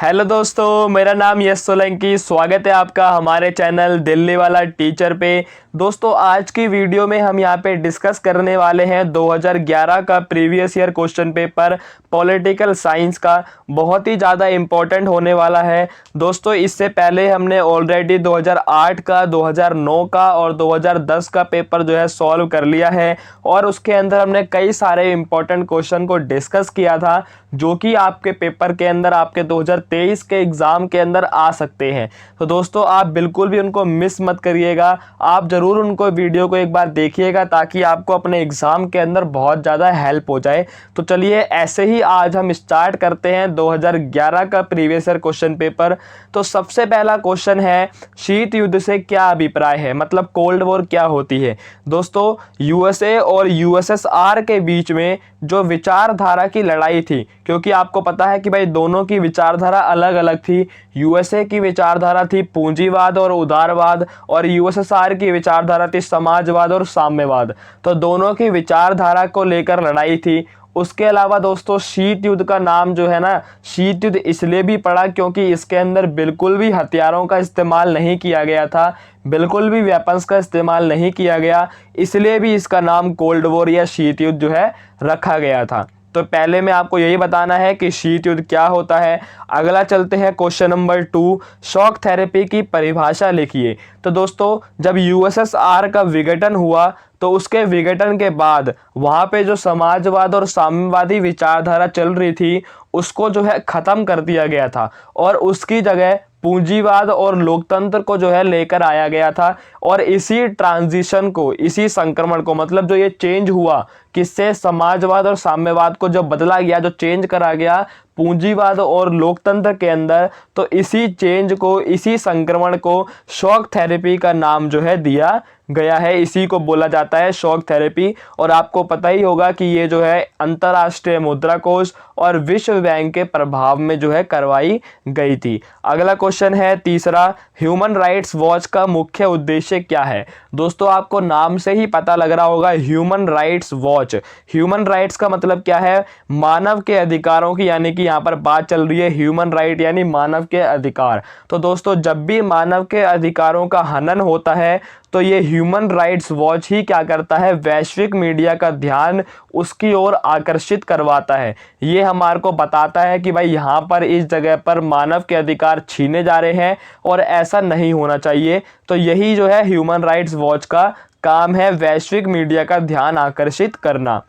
Hello दोस्तों, मेरा नाम यश सोलंकी। स्वागत है आपका हमारे चैनल दिल्ली वाला टीचर पे। दोस्तों, आज की वीडियो में हम यहाँ पे डिस्कस करने वाले हैं 2011 का previous year question paper political science का। बहुत ही ज़्यादा इम्पोर्टेंट होने वाला है दोस्तों। इससे पहले हमने ऑलरेडी 2008 का, 2009 का और 2010 का पेपर जो है सॉल्व कर लिया है और उसके अंदर हमने कई सारे इम्पोर्टेंट क्वेश्चन को डिस्कस किया था जो कि आपके पेपर के अंदर, आपके 2023 के एग्ज़ाम के अंदर आ सकते हैं। तो दोस्तों, आप बिल्कुल भी उनको मिस मत करिएगा। आप ज़रूर उनको वीडियो को एक बार देखिएगा ताकि आपको अपने एग्ज़ाम के अंदर बहुत ज़्यादा हेल्प हो जाए। तो चलिए, ऐसे ही आज हम स्टार्ट करते हैं 2011 का प्रीवियस ईयर क्वेश्चन पेपर। तो सबसे पहला क्वेश्चन है, शीत युद्ध से क्या अभिप्राय है, मतलब कोल्ड वॉर क्या होती है। दोस्तों, यूएसए और यूएसएसआर के बीच में जो विचारधारा की लड़ाई थी, क्योंकि आपको पता है कि भाई दोनों की विचारधारा अलग अलग थी। यूएसए की विचारधारा थी पूंजीवाद और उदारवाद और यूएसएसआर की विचारधारा थी समाजवाद और साम्यवाद। तो दोनों की विचारधारा को लेकर लड़ाई थी। उसके अलावा दोस्तों, शीत युद्ध का नाम जो है ना, शीत युद्ध इसलिए भी पड़ा क्योंकि इसके अंदर बिल्कुल भी हथियारों का इस्तेमाल नहीं किया गया था, बिल्कुल भी वेपन्स का इस्तेमाल नहीं किया गया, इसलिए भी इसका नाम कोल्ड वॉर या शीत युद्ध जो है रखा गया था। तो पहले में आपको यही बताना है कि शीत युद्ध क्या होता है। अगला चलते हैं क्वेश्चन नंबर 2, शॉक थेरेपी की परिभाषा लिखिए। तो दोस्तों, जब यूएसएसआर का विघटन हुआ तो उसके विघटन के बाद वहाँ पे जो समाजवाद और साम्यवादी विचारधारा चल रही थी उसको जो है ख़त्म कर दिया गया था और उसकी जगह पूंजीवाद और लोकतंत्र को जो है लेकर आया गया था। और इसी ट्रांजिशन को, इसी संक्रमण को, मतलब जो ये चेंज हुआ, किससे, समाजवाद और साम्यवाद को जो बदला गया, जो चेंज करा गया पूंजीवाद और लोकतंत्र के अंदर, तो इसी चेंज को, इसी संक्रमण को शॉक थेरेपी का नाम जो है दिया गया है। इसी को बोला जाता है शॉक थेरेपी। और आपको पता ही होगा कि ये जो है अंतर्राष्ट्रीय मुद्रा कोष और विश्व बैंक के प्रभाव में जो है करवाई गई थी। अगला क्वेश्चन है तीसरा, ह्यूमन राइट्स वॉच का मुख्य उद्देश्य क्या है। दोस्तों, आपको नाम से ही पता लग रहा होगा, human rights watch. Human rights का मतलब क्या है, मानव के अधिकारों की, यानी कि यहाँ पर बात चल रही है ह्यूमन राइट यानी मानव के अधिकार। तो दोस्तों, जब भी मानव के अधिकारों का हनन होता है तो ये ह्यूमन राइट्स वॉच ही क्या करता है, वैश्विक मीडिया का ध्यान उसकी ओर आकर्षित करवाता है। ये हमारे को बताता है कि भाई यहाँ पर, इस जगह पर मानव के अधिकार छीने जा रहे हैं और ऐसा नहीं होना चाहिए। तो यही जो है ह्यूमन राइट्स वॉच का काम है, वैश्विक मीडिया का ध्यान आकर्षित करना।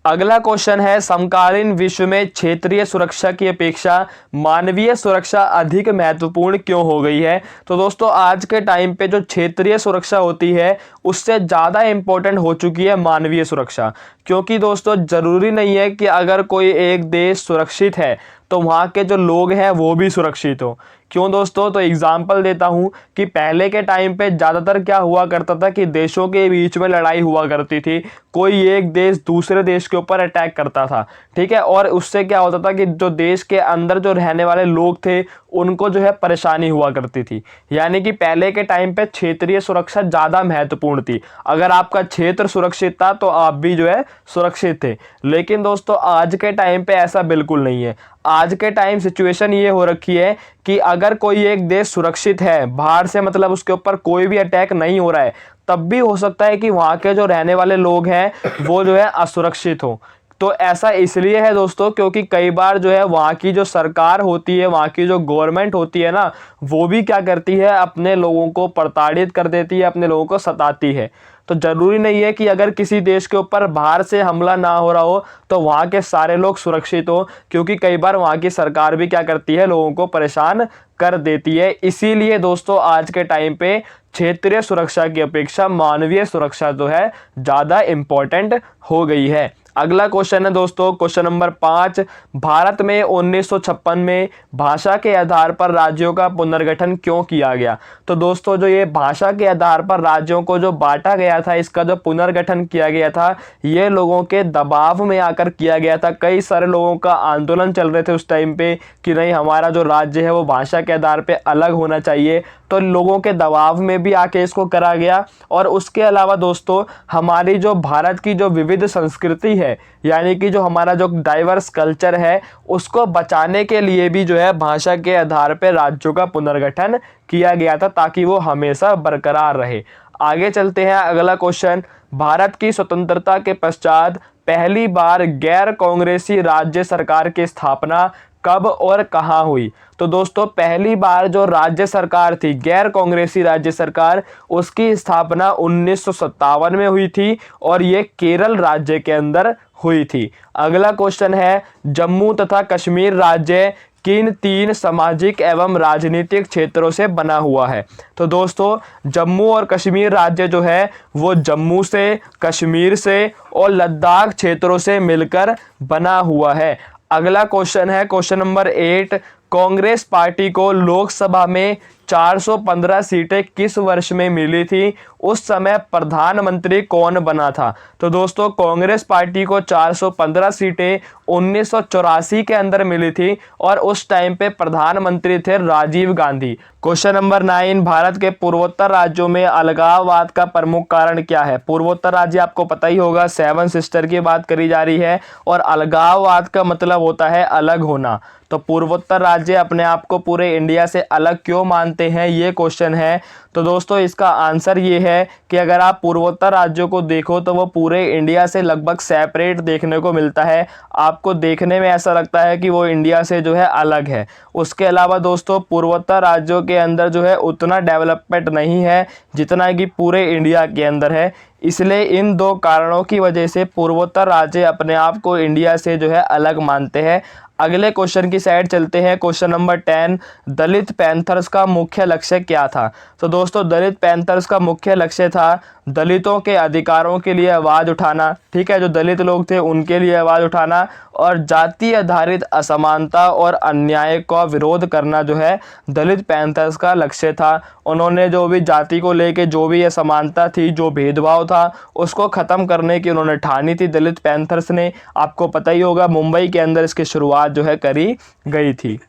अगला क्वेश्चन है, समकालीन विश्व में क्षेत्रीय सुरक्षा की अपेक्षा मानवीय सुरक्षा अधिक महत्वपूर्ण क्यों हो गई है। तो दोस्तों, आज के टाइम पे जो क्षेत्रीय सुरक्षा होती है उससे ज़्यादा इम्पोर्टेंट हो चुकी है मानवीय सुरक्षा। क्योंकि दोस्तों, ज़रूरी नहीं है कि अगर कोई एक देश सुरक्षित है तो वहाँ के जो लोग हैं वो भी सुरक्षित हो। क्यों दोस्तों, तो एग्जाम्पल देता हूँ कि पहले के टाइम पे ज़्यादातर क्या हुआ करता था कि देशों के बीच में लड़ाई हुआ करती थी। कोई एक देश दूसरे देश के ऊपर अटैक करता था, ठीक है, और उससे क्या होता था कि जो देश के अंदर जो रहने वाले लोग थे उनको जो है परेशानी हुआ करती थी। यानी कि पहले के टाइम पे क्षेत्रीय सुरक्षा ज़्यादा महत्वपूर्ण थी। अगर आपका क्षेत्र सुरक्षित था तो आप भी जो है सुरक्षित थे। लेकिन दोस्तों, आज के टाइम पे ऐसा बिल्कुल नहीं है। आज के टाइम सिचुएशन ये हो रखी है कि अगर कोई एक देश सुरक्षित है बाहर से, मतलब उसके ऊपर कोई भी अटैक नहीं हो रहा है, तब भी हो सकता है कि वहाँ के जो रहने वाले लोग हैं वो जो है असुरक्षित हो। तो ऐसा इसलिए है दोस्तों क्योंकि कई बार जो है वहाँ की जो सरकार होती है, वहाँ की जो गवर्नमेंट होती है ना, वो भी क्या करती है, अपने लोगों को प्रताड़ित कर देती है, अपने लोगों को सताती है। तो ज़रूरी नहीं है कि अगर किसी देश के ऊपर बाहर से हमला ना हो रहा हो तो वहाँ के सारे लोग सुरक्षित हो, क्योंकि कई बार वहाँ की सरकार भी क्या करती है, लोगों को परेशान कर देती है। इसीलिए दोस्तों, आज के टाइम पे क्षेत्रीय सुरक्षा की अपेक्षा मानवीय सुरक्षा जो है ज़्यादा इम्पोर्टेंट हो गई है। अगला क्वेश्चन है दोस्तों, क्वेश्चन नंबर 5, भारत में 1956 में भाषा के आधार पर राज्यों का पुनर्गठन क्यों किया गया। तो दोस्तों, जो ये भाषा के आधार पर राज्यों को जो बांटा गया था, इसका जो पुनर्गठन किया गया था, ये लोगों के दबाव में आकर किया गया था। कई सारे लोगों का आंदोलन चल रहे थे उस टाइम पे कि नहीं, हमारा जो राज्य है वो भाषा के आधार पर अलग होना चाहिए। तो लोगों के दबाव में भी आके इसको करा गया। और उसके अलावा दोस्तों हमारी जो भारत की जो विविध संस्कृति है, यानी कि जो हमारा जो डाइवर्स कल्चर है, उसको बचाने के लिए भी जो है भाषा के आधार पर राज्यों का पुनर्गठन किया गया था, ताकि वो हमेशा बरकरार रहे। आगे चलते हैं, अगला क्वेश्चन, भारत की स्वतंत्रता के पश्चात पहली बार गैर कांग्रेसी राज्य सरकार की स्थापना कब और कहां हुई? तो दोस्तों पहली बार जो राज्य सरकार थी, गैर कांग्रेसी राज्य सरकार, उसकी स्थापना 1957 में हुई थी और ये केरल राज्य के अंदर हुई थी। अगला क्वेश्चन है, जम्मू तथा कश्मीर राज्य किन 3 सामाजिक एवं राजनीतिक क्षेत्रों से बना हुआ है? तो दोस्तों जम्मू और कश्मीर राज्य जो है वो जम्मू से, कश्मीर से और लद्दाख क्षेत्रों से मिलकर बना हुआ है। अगला क्वेश्चन है क्वेश्चन नंबर 8, कांग्रेस पार्टी को लोकसभा में 415 सीटें किस वर्ष में मिली थी? उस समय प्रधानमंत्री कौन बना था? तो दोस्तों कांग्रेस पार्टी को 415 सीटें 1984 के अंदर मिली थी और उस टाइम पे प्रधानमंत्री थे राजीव गांधी। क्वेश्चन नंबर 9, भारत के पूर्वोत्तर राज्यों में अलगाववाद का प्रमुख कारण क्या है? पूर्वोत्तर राज्य आपको पता ही होगा, 7 सिस्टर की बात करी जा रही है और अलगाववाद का मतलब होता है अलग होना। तो पूर्वोत्तर राज्य अपने आप को पूरे इंडिया से अलग क्यों मानते हैं, ये क्वेश्चन है। तो दोस्तों इसका आंसर ये है कि अगर आप पूर्वोत्तर राज्यों को देखो तो वो पूरे इंडिया से लगभग सेपरेट देखने को मिलता है। आपको देखने में ऐसा लगता है कि वो इंडिया से जो है अलग है। उसके अलावा दोस्तों पूर्वोत्तर राज्यों के अंदर जो है उतना डेवलपमेंट नहीं है जितना कि पूरे इंडिया के अंदर है। इसलिए इन 2 कारणों की वजह से पूर्वोत्तर राज्य अपने आप को इंडिया से जो है अलग मानते हैं। अगले क्वेश्चन की साइड चलते हैं, क्वेश्चन नंबर 10, दलित पैंथर्स का मुख्य लक्ष्य क्या था? तो दोस्तों दलित पैंथर्स का मुख्य लक्ष्य था दलितों के अधिकारों के लिए आवाज़ उठाना, ठीक है, जो दलित लोग थे उनके लिए आवाज़ उठाना और जाति आधारित असमानता और अन्याय का विरोध करना जो है दलित पैंथर्स का लक्ष्य था। उन्होंने जो भी जाति को लेके जो भी असमानता थी, जो भेदभाव था, उसको ख़त्म करने की उन्होंने ठानी थी दलित पैंथर्स ने। आपको पता ही होगा मुंबई के अंदर इसकी शुरुआत जो है करी गई थी।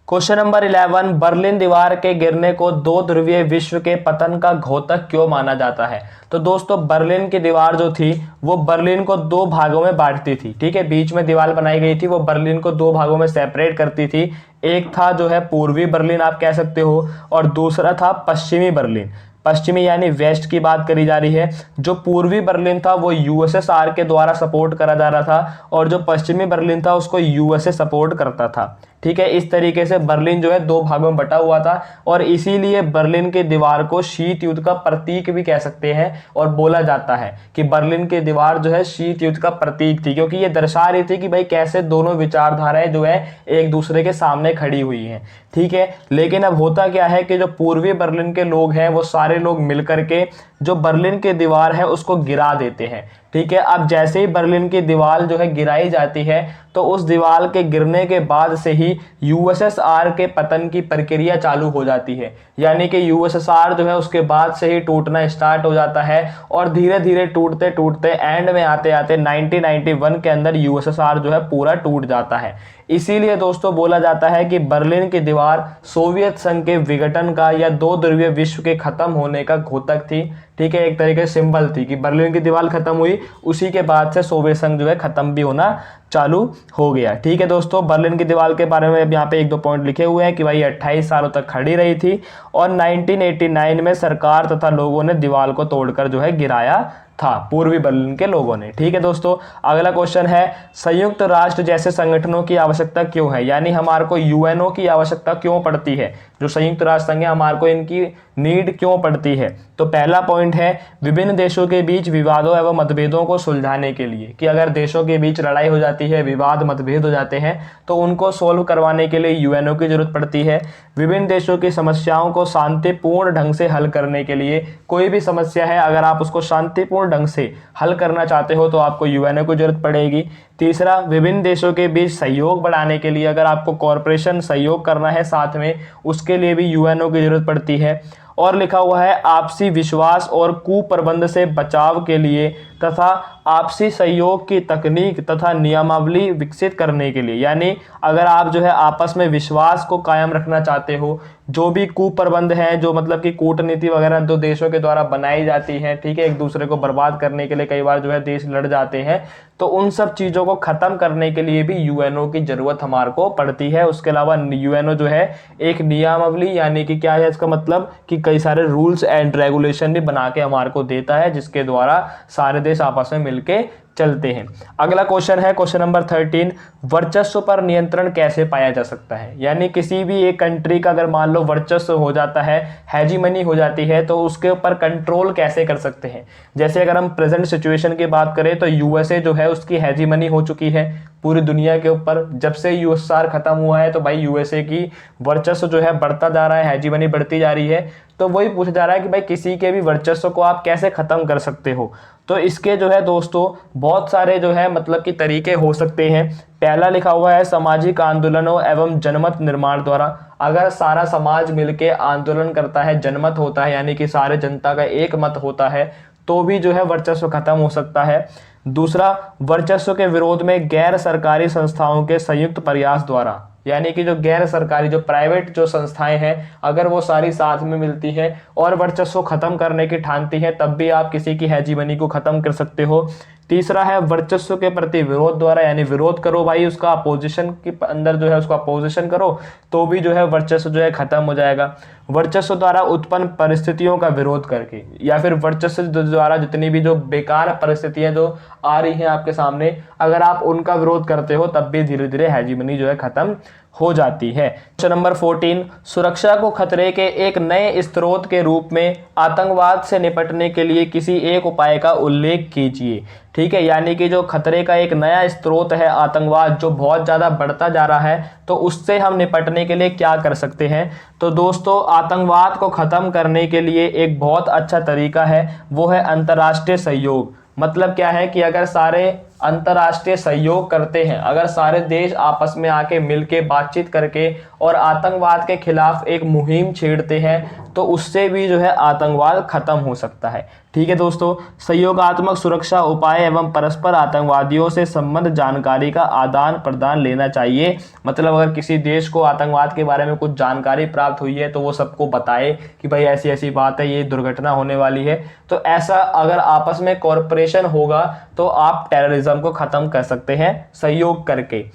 क्वेश्चन नंबर 11, बर्लिन दीवार के गिरने को 2 ध्रुवीय विश्व के पतन का घोतक क्यों माना जाता है? तो दोस्तों बर्लिन की दीवार जो थी वो बर्लिन को 2 भागों में बांटती थी, ठीक है, बीच में दीवार बनाई गई थी, वो बर्लिन को 2 भागों में सेपरेट करती थी। एक था जो है पूर्वी बर्लिन आप कह सकते हो और दूसरा था पश्चिमी बर्लिन। पश्चिमी यानी वेस्ट की बात करी जा रही है। जो पूर्वी बर्लिन था वो यूएसएसआर के द्वारा सपोर्ट करा जा रहा था और जो पश्चिमी बर्लिन था उसको यूएसए सपोर्ट करता था, ठीक है। इस तरीके से बर्लिन जो है 2 भागों में बटा हुआ था और इसीलिए बर्लिन की दीवार को शीत युद्ध का प्रतीक भी कह सकते हैं और बोला जाता है कि बर्लिन की दीवार जो है शीत युद्ध का प्रतीक थी, क्योंकि ये दर्शा रही थी कि भाई कैसे दोनों विचारधाराएं जो है एक दूसरे के सामने खड़ी हुई हैं, ठीक है। लेकिन अब होता क्या है कि जो पूर्वी बर्लिन के लोग हैं वो सारे लोग मिलकर के जो बर्लिन की दीवार है उसको गिरा देते हैं, ठीक है। अब जैसे ही बर्लिन की दीवार जो है गिराई जाती है तो उस दीवार के गिरने के बाद से ही यूएसएसआर के पतन की प्रक्रिया चालू हो जाती है, यानी कि यूएसएसआर जो है उसके बाद से ही टूटना स्टार्ट हो जाता है और धीरे धीरे टूटते टूटते एंड में आते आते 1991 के अंदर यूएसएसआर जो है पूरा टूट जाता है। इसीलिए दोस्तों बोला जाता है कि बर्लिन की दीवार सोवियत संघ के विघटन का या 2 ध्रुवीय विश्व के खत्म होने का घोतक थी, ठीक है, एक तरीके से सिंबल थी कि बर्लिन की दीवार खत्म हुई, उसी के बाद से सोवियत संघ जो है खत्म भी होना चालू हो गया, ठीक है। दोस्तों बर्लिन की दीवार के बारे में यहाँ पे 1-2 पॉइंट लिखे हुए हैं कि भाई 28 सालों तक खड़ी रही थी और 1989 में सरकार तथा लोगों ने दीवार को तोड़कर जो है गिराया था, पूर्वी बर्लिन के लोगों ने, ठीक है। दोस्तों अगला क्वेश्चन है, संयुक्त राष्ट्र जैसे संगठनों की आवश्यकता क्यों है, यानी हमारे को यूएनओ की आवश्यकता क्यों पड़ती है, जो संयुक्त राष्ट्र संघ है हमारे को इनकी नीड क्यों पड़ती है? तो पहला पॉइंट है विभिन्न देशों के बीच विवादों एवं मतभेदों को सुलझाने के लिए, कि अगर देशों के बीच लड़ाई हो जाती है, विवाद मतभेद हो जाते हैं तो उनको सोल्व करवाने के लिए यूएनओ की जरूरत पड़ती है। विभिन्न देशों की समस्याओं को शांतिपूर्ण ढंग से हल करने के लिए, कोई भी समस्या है अगर आप उसको शांतिपूर्ण ढंग से हल करना चाहते हो तो आपको यूएनओ की जरूरत पड़ेगी। तीसरा, विभिन्न देशों के बीच सहयोग बढ़ाने के लिए, अगर आपको कॉरपोरेशन सहयोग करना है साथ में, उसके लिए भी यूएनओ की जरूरत पड़ती है। और लिखा हुआ है आपसी विश्वास और कुप्रबंध से बचाव के लिए तथा आपसी सहयोग की तकनीक तथा नियमावली विकसित करने के लिए। यानी अगर आप जो है आपस में विश्वास को कायम रखना चाहते हो, जो भी कुप्रबंध हैं, जो मतलब कि कूटनीति वगैरह दो देशों के द्वारा बनाई जाती है, ठीक है, एक दूसरे को बर्बाद करने के लिए कई बार जो है देश लड़ जाते हैं, तो उन सब चीज़ों को ख़त्म करने के लिए भी यूएनओ की ज़रूरत हमारे को पड़ती है। उसके अलावा यूएनओ जो है एक नियमावली, यानी कि क्या है इसका मतलब कि कई सारे रूल्स एंड रेगुलेशन भी बना के हमारे को देता है, जिसके द्वारा सारे देश आपस में मिलके चलते हैं। अगला क्वेश्चन है क्वेश्चन नंबर 13, वर्चस्व पर नियंत्रण कैसे पाया जा सकता है। यानी किसी भी एक कंट्री का अगर मान लो वर्चस्व हो जाता है, हेजीमनी हो जाती है, तो उसके ऊपर कंट्रोल कैसे कर सकते हैं। जैसे अगर हम प्रेजेंट सिचुएशन की बात करें तो यूएसए जो है उसकी हेजीमनी हो चुकी है पूरी दुनिया के ऊपर। जब से यूएसएसआर खत्म हुआ है तो भाई यूएसए की वर्चस्व जो है बढ़ता जा रहा है, हेजीमनी बढ़ती जा रही है। तो वही पूछा जा रहा है कि भाई किसी के भी वर्चस्व को आप कैसे खत्म कर सकते हो। तो इसके जो है दोस्तों बहुत सारे जो है मतलब कि तरीके हो सकते हैं। पहला लिखा हुआ है सामाजिक आंदोलनों एवं जनमत निर्माण द्वारा। अगर सारा समाज मिलके आंदोलन करता है, जनमत होता है यानी कि सारे जनता का एक मत होता है, तो भी जो है वर्चस्व खत्म हो सकता है। दूसरा, वर्चस्व के विरोध में गैर सरकारी संस्थाओं के संयुक्त प्रयास द्वारा। यानी कि जो गैर सरकारी जो प्राइवेट जो संस्थाएं हैं, अगर वो सारी साथ में मिलती हैं और वर्चस्व खत्म करने की ठानती हैं, तब भी आप किसी की हेजीमनी को खत्म कर सकते हो। तीसरा है वर्चस्व के प्रति विरोध द्वारा, यानी विरोध करो भाई, उसका अपोजिशन के अंदर जो है उसका अपोजिशन करो, तो भी जो है वर्चस्व जो है खत्म हो जाएगा। वर्चस्व द्वारा उत्पन्न परिस्थितियों का विरोध करके, या फिर वर्चस्व द्वारा जितनी भी जो बेकार परिस्थितियां जो आ रही हैं आपके सामने, अगर आप उनका विरोध करते हो तब भी धीरे धीरे हेजीमनी जो है खत्म हो जाती है। क्वेश्चन नंबर 14, सुरक्षा को खतरे के एक नए स्रोत के रूप में आतंकवाद से निपटने के लिए किसी एक उपाय का उल्लेख कीजिए। ठीक है, यानी कि जो खतरे का एक नया स्रोत है आतंकवाद, जो बहुत ज़्यादा बढ़ता जा रहा है, तो उससे हम निपटने के लिए क्या कर सकते हैं। तो दोस्तों आतंकवाद को ख़त्म करने के लिए एक बहुत अच्छा तरीका है, वो है अंतर्राष्ट्रीय सहयोग। मतलब क्या है कि अगर सारे अंतर्राष्ट्रीय सहयोग करते हैं, अगर सारे देश आपस में आके मिलके बातचीत करके और आतंकवाद के खिलाफ एक मुहिम छेड़ते हैं, तो उससे भी जो है आतंकवाद खत्म हो सकता है। ठीक है दोस्तों, सहयोगात्मक सुरक्षा उपाय एवं परस्पर आतंकवादियों से संबंध जानकारी का आदान प्रदान लेना चाहिए। मतलब अगर किसी देश को आतंकवाद के बारे में कुछ जानकारी प्राप्त हुई है तो वो सबको बताए कि भाई ऐसी ऐसी बात है, ये दुर्घटना होने वाली है। तो ऐसा अगर आपस में कॉरपोरेशन होगा तो आप टेररिज्म को खत्म कर सकते हैं सहयोग करके।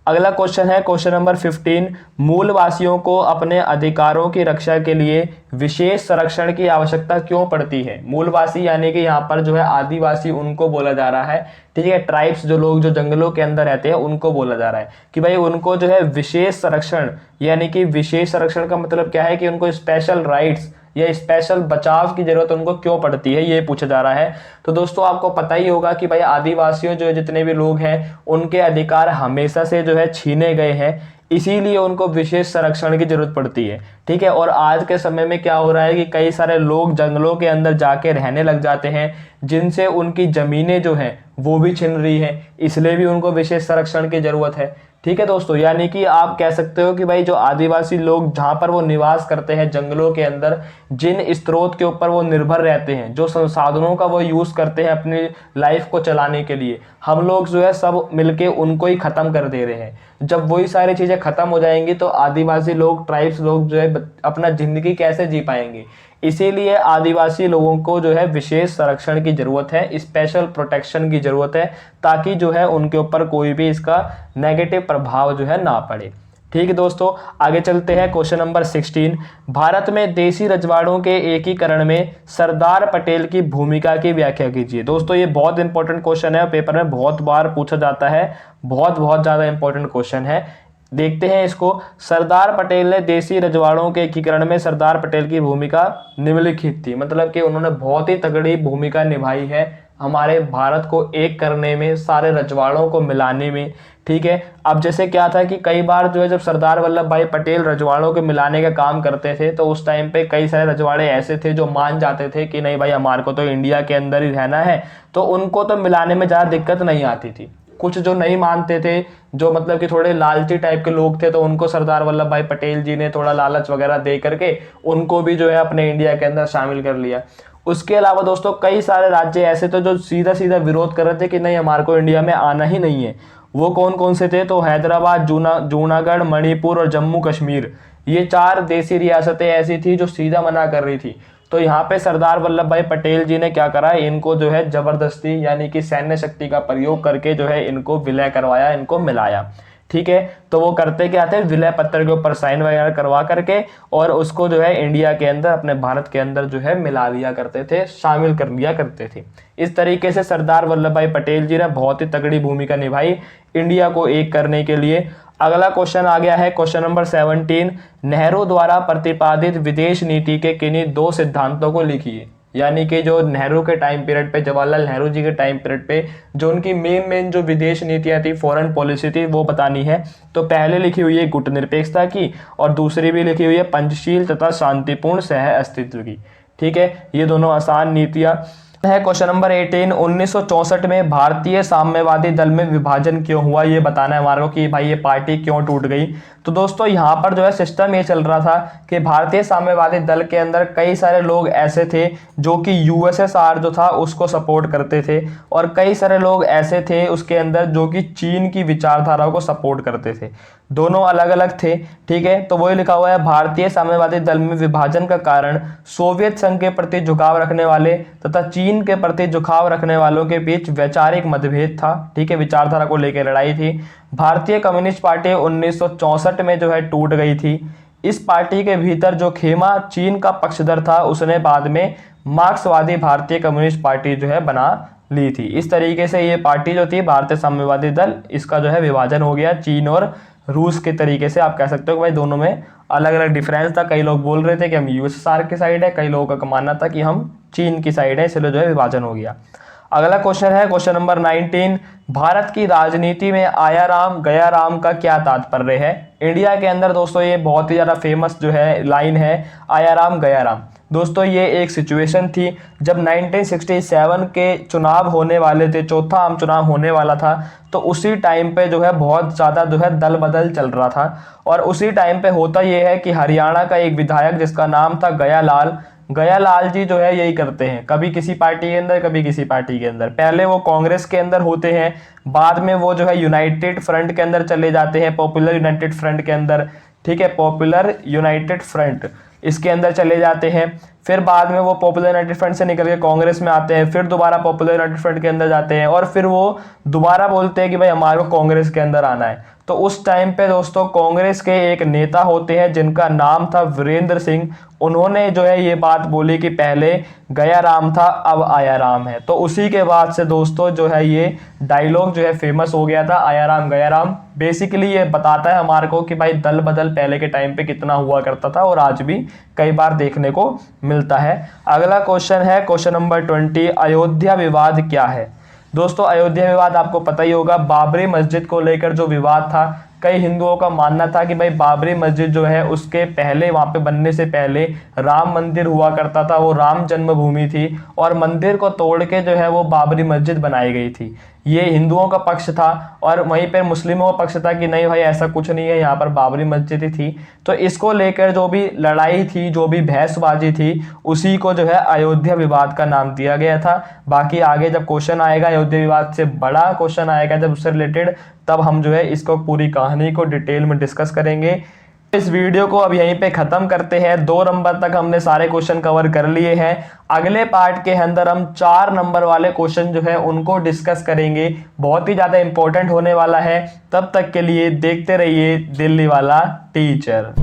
अगला क्वेश्चन है क्वेश्चन नंबर 15, मूलवासियों को अपने अधिकारों की रक्षा के लिए विशेष संरक्षण की आवश्यकता क्यों पड़ती है। मूलवासी यानी कि यहाँ पर जो है आदिवासी उनको बोला जा रहा है। ठीक है, ट्राइब्स जो लोग जो जंगलों के अंदर रहते हैं उनको बोला जा रहा है कि भाई उनको जो है विशेष संरक्षण, यानी कि विशेष संरक्षण का मतलब क्या है कि उनको स्पेशल राइट्स या स्पेशल बचाव की जरूरत उनको क्यों पड़ती है, ये पूछा जा रहा है। तो दोस्तों आपको पता ही होगा कि भाई आदिवासियों जो जितने भी लोग हैं उनके अधिकार हमेशा से जो है छीने गए हैं, इसीलिए उनको विशेष संरक्षण की जरूरत पड़ती है। ठीक है, और आज के समय में क्या हो रहा है कि कई सारे लोग जंगलों के अंदर जाके रहने लग जाते हैं, जिनसे उनकी जमीनें जो हैं वो भी छिन रही हैं, इसलिए भी उनको विशेष संरक्षण की जरूरत है। ठीक है दोस्तों, यानी कि आप कह सकते हो कि भाई जो आदिवासी लोग जहाँ पर वो निवास करते हैं जंगलों के अंदर, जिन स्रोत के ऊपर वो निर्भर रहते हैं, जो संसाधनों का वो यूज़ करते हैं अपनी लाइफ को चलाने के लिए, हम लोग जो है सब मिलके उनको ही ख़त्म कर दे रहे हैं। जब वही सारी चीज़ें ख़त्म हो जाएंगी तो आदिवासी लोग, ट्राइब्स लोग जो है अपना ज़िंदगी कैसे जी पाएंगे। इसीलिए आदिवासी लोगों को जो है विशेष संरक्षण की ज़रूरत है, स्पेशल प्रोटेक्शन की ज़रूरत है, ताकि जो है उनके ऊपर कोई भी इसका नेगेटिव प्रभाव जो है ना पड़े। ठीक है दोस्तों, आगे चलते हैं क्वेश्चन नंबर 16, भारत में देसी रजवाड़ों के एकीकरण में सरदार पटेल की भूमिका की व्याख्या कीजिए। दोस्तों ये बहुत इंपॉर्टेंट क्वेश्चन है, पेपर में बहुत बार पूछा जाता है, बहुत ज़्यादा इंपॉर्टेंट क्वेश्चन है। देखते हैं इसको। सरदार पटेल ने देसी रजवाड़ों के एकीकरण में सरदार पटेल की भूमिका निम्नलिखित थी। मतलब कि उन्होंने बहुत ही तगड़ी भूमिका निभाई है हमारे भारत को एक करने में, सारे रजवाड़ों को मिलाने में। ठीक है, अब जैसे क्या था कि कई बार जो है जब सरदार वल्लभ भाई पटेल रजवाड़ों के मिलाने का काम करते थे, तो उस टाइम पे कई सारे रजवाड़े ऐसे थे जो मान जाते थे कि नहीं भाई हमारे को तो इंडिया के अंदर ही रहना है, तो उनको तो मिलाने में ज़्यादा दिक्कत नहीं आती थी। कुछ जो नहीं मानते थे, जो मतलब कि थोड़े लालची टाइप के लोग थे, तो उनको सरदार वल्लभ भाई पटेल जी ने थोड़ा लालच वगैरह दे करके उनको भी जो है अपने इंडिया के अंदर शामिल कर लिया। उसके अलावा दोस्तों कई सारे राज्य ऐसे थे जो सीधा सीधा विरोध कर रहे थे कि नहीं, हमारे को इंडिया में आना ही नहीं है। वो कौन कौन से थे? तो हैदराबाद, जूनागढ़, मणिपुर और जम्मू कश्मीर, ये 4 देसी रियासतें ऐसी थी जो सीधा मना कर रही थी। तो यहाँ पे सरदार वल्लभ भाई पटेल जी ने क्या करा, इनको जो है जबरदस्ती यानी कि सैन्य शक्ति का प्रयोग करके जो है इनको विलय करवाया, इनको मिलाया। ठीक है, तो वो करते क्या थे, विलय पत्र के ऊपर साइन वगैरह करवा करके और उसको जो है इंडिया के अंदर, अपने भारत के अंदर जो है मिला लिया करते थे, शामिल कर लिया करते थे। इस तरीके से सरदार वल्लभ भाई पटेल जी ने बहुत ही तगड़ी भूमिका निभाई इंडिया को एक करने के लिए। अगला क्वेश्चन आ गया है, क्वेश्चन नंबर 17। नेहरू द्वारा प्रतिपादित विदेश नीति के किन्हीं 2 सिद्धांतों को लिखिए। यानी कि जो नेहरू के टाइम पीरियड पे, जवाहरलाल नेहरू जी के टाइम पीरियड पे जो उनकी मेन जो विदेश नीतियां थी, फॉरेन पॉलिसी थी, वो बतानी है। तो पहले लिखी हुई है गुटनिरपेक्षता की और दूसरी भी लिखी हुई है पंचशील तथा शांतिपूर्ण सह अस्तित्व की। ठीक है, ये दोनों आसान नीतियां है। Question number 18। 1964 में भारतीय साम्यवादी दल में विभाजन क्यों हुआ, ये बताना है हमारे को कि भाई ये पार्टी क्यों टूट गई। तो दोस्तों यहाँ पर जो है सिस्टम ये चल रहा था कि भारतीय साम्यवादी दल के अंदर कई सारे लोग ऐसे थे जो कि यूएसएसआर जो था उसको सपोर्ट करते थे, और कई सारे लोग ऐसे थे उसके अंदर जो कि चीन की विचारधारा को सपोर्ट करते थे। दोनों अलग अलग थे। ठीक है, तो वही लिखा हुआ है, भारतीय साम्यवादी दल में विभाजन का कारण सोवियत संघ के प्रति झुकाव रखने वाले तथा चीन के प्रति झुकाव रखने वालों के बीच वैचारिक मतभेद था। ठीक है, विचारधारा को लेकर लड़ाई थी। भारतीय कम्युनिस्ट पार्टी 1964 में जो है टूट गई थी। इस पार्टी के भीतर जो खेमा चीन का पक्षधर था उसने बाद में मार्क्सवादी भारतीय कम्युनिस्ट पार्टी जो है बना ली थी। इस तरीके से ये पार्टी जो थी भारतीय साम्यवादी दल, इसका जो है विभाजन हो गया चीन और रूस के तरीके से। आप कह सकते हो कि भाई दोनों में अलग अलग डिफरेंस था। कई लोग बोल रहे थे कि हम यूएसएसआर की साइड है, कई लोगों का मानना था कि हम चीन की साइड है, इसलिए जो है विभाजन हो गया। अगला क्वेश्चन है क्वेश्चन नंबर 19। भारत की राजनीति में आया राम गया राम का क्या तात्पर्य है। इंडिया के अंदर दोस्तों ये बहुत ही ज़्यादा फेमस जो है लाइन है, आया राम गया राम। दोस्तों ये एक सिचुएशन थी जब 1967 के चुनाव होने वाले थे, चौथा आम चुनाव होने वाला था। तो उसी टाइम पे जो है बहुत ज़्यादा जो है दल बदल चल रहा था, और उसी टाइम पे होता ये है कि हरियाणा का एक विधायक जिसका नाम था गयालाल जी जो है यही करते हैं, कभी किसी पार्टी के अंदर कभी किसी पार्टी के अंदर। पहले वो कांग्रेस के अंदर होते हैं, बाद में वो जो है यूनाइटेड फ्रंट के अंदर चले जाते हैं, पॉपुलर यूनाइटेड फ्रंट के अंदर। ठीक है, पॉपुलर यूनाइटेड फ्रंट इसके अंदर चले जाते हैं। फिर बाद में वो पॉपुलर यूनाइटेड फ्रंट से निकल के कांग्रेस में आते हैं, फिर दोबारा पॉपुलर यूनाइटेड फ्रंट के अंदर जाते हैं, और फिर वो दोबारा बोलते हैं कि भाई हमारे को कांग्रेस के अंदर आना है। तो उस टाइम पे दोस्तों कांग्रेस के एक नेता होते हैं जिनका नाम था वीरेंद्र सिंह। उन्होंने जो है ये बात बोली कि पहले गया राम था अब आया राम है। तो उसी के बाद से दोस्तों जो है ये डायलॉग जो है फेमस हो गया था, आया राम गया राम। बेसिकली ये बताता है हमारे को कि भाई दल बदल पहले के टाइम पे कितना हुआ करता था, और आज भी कई बार देखने को मिलता है। अगला क्वेश्चन है क्वेश्चन नंबर 20। अयोध्या विवाद क्या है। दोस्तों अयोध्या विवाद आपको पता ही होगा, बाबरी मस्जिद को लेकर जो विवाद था। कई हिंदुओं का मानना था कि भाई बाबरी मस्जिद जो है उसके पहले, वहां पे बनने से पहले राम मंदिर हुआ करता था, वो राम जन्मभूमि थी, और मंदिर को तोड़ के जो है वो बाबरी मस्जिद बनाई गई थी। ये हिंदुओं का पक्ष था, और वहीं पर मुस्लिमों का पक्ष था कि नहीं भाई ऐसा कुछ नहीं है, यहाँ पर बाबरी मस्जिद ही थी। तो इसको लेकर जो भी लड़ाई थी, जो भी बहसबाजी थी, उसी को जो है अयोध्या विवाद का नाम दिया गया था। बाकी आगे जब क्वेश्चन आएगा अयोध्या विवाद से बड़ा क्वेश्चन आएगा जब उससे रिलेटेड, तब हम जो है इसको पूरी कहानी को डिटेल में डिस्कस करेंगे। इस वीडियो को अब यहीं पे खत्म करते हैं। 2 नंबर तक हमने सारे क्वेश्चन कवर कर लिए हैं। अगले पार्ट के अंदर हम 4 नंबर वाले क्वेश्चन जो है उनको डिस्कस करेंगे, बहुत ही ज्यादा इंपॉर्टेंट होने वाला है। तब तक के लिए देखते रहिए दिल्ली वाला टीचर।